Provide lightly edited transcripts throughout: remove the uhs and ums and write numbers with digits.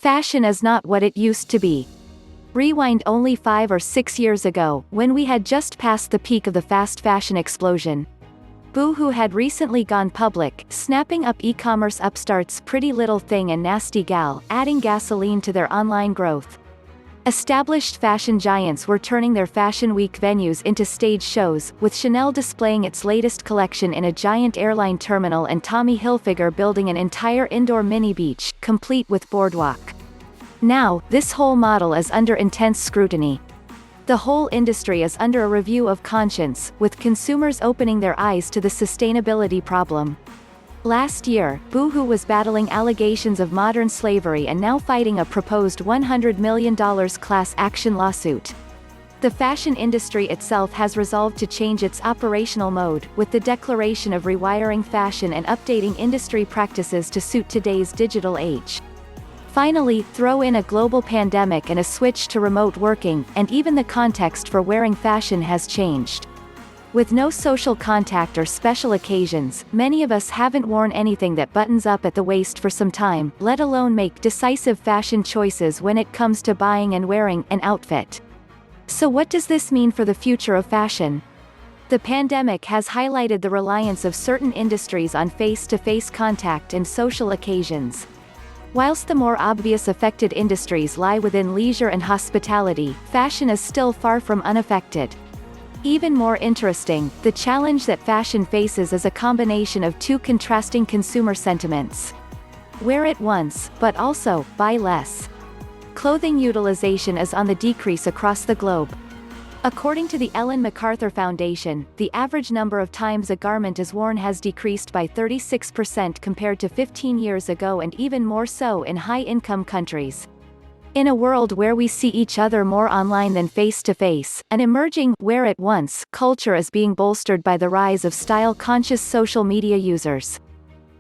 Fashion is not what it used to be. Rewind only 5 or 6 years ago, when we had just passed the peak of the fast fashion explosion. Boohoo had recently gone public, snapping up e-commerce upstarts Pretty Little Thing and Nasty Gal, adding gasoline to their online growth. Established fashion giants were turning their Fashion Week venues into stage shows, with Chanel displaying its latest collection in a giant airline terminal and Tommy Hilfiger building an entire indoor mini-beach, complete with boardwalk. Now, this whole model is under intense scrutiny. The whole industry is under a review of conscience, with consumers opening their eyes to the sustainability problem. Last year, Boohoo was battling allegations of modern slavery and now fighting a proposed $100 million class action lawsuit. The fashion industry itself has resolved to change its operational mode, with the declaration of rewiring fashion and updating industry practices to suit today's digital age. Finally, throw in a global pandemic and a switch to remote working, and even the context for wearing fashion has changed. With no social contact or special occasions, many of us haven't worn anything that buttons up at the waist for some time, let alone make decisive fashion choices when it comes to buying and wearing an outfit. So what does this mean for the future of fashion? The pandemic has highlighted the reliance of certain industries on face-to-face contact and social occasions. Whilst the more obvious affected industries lie within leisure and hospitality, fashion is still far from unaffected. Even more interesting, the challenge that fashion faces is a combination of two contrasting consumer sentiments. Wear it once, but also, buy less. Clothing utilization is on the decrease across the globe. According to the Ellen McArthur Foundation, the average number of times a garment is worn has decreased by 36% compared to 15 years ago, and even more so in high-income countries. In a world where we see each other more online than face-to-face, an emerging wear it once culture is being bolstered by the rise of style-conscious social media users.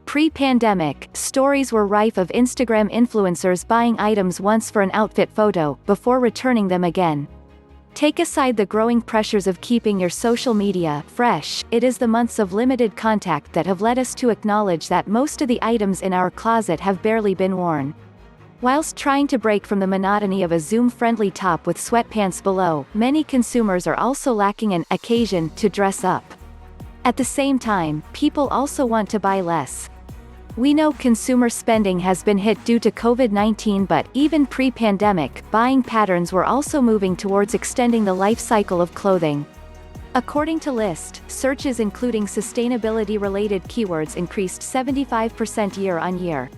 Pre-pandemic, stories were rife of Instagram influencers buying items once for an outfit photo, before returning them again. Take aside the growing pressures of keeping your social media fresh, it is the months of limited contact that have led us to acknowledge that most of the items in our closet have barely been worn. Whilst trying to break from the monotony of a Zoom-friendly top with sweatpants below, many consumers are also lacking an occasion to dress up. At the same time, people also want to buy less. We know consumer spending has been hit due to COVID-19, but even pre-pandemic, buying patterns were also moving towards extending the life cycle of clothing. According to List, searches including sustainability-related keywords increased 75% year-on-year.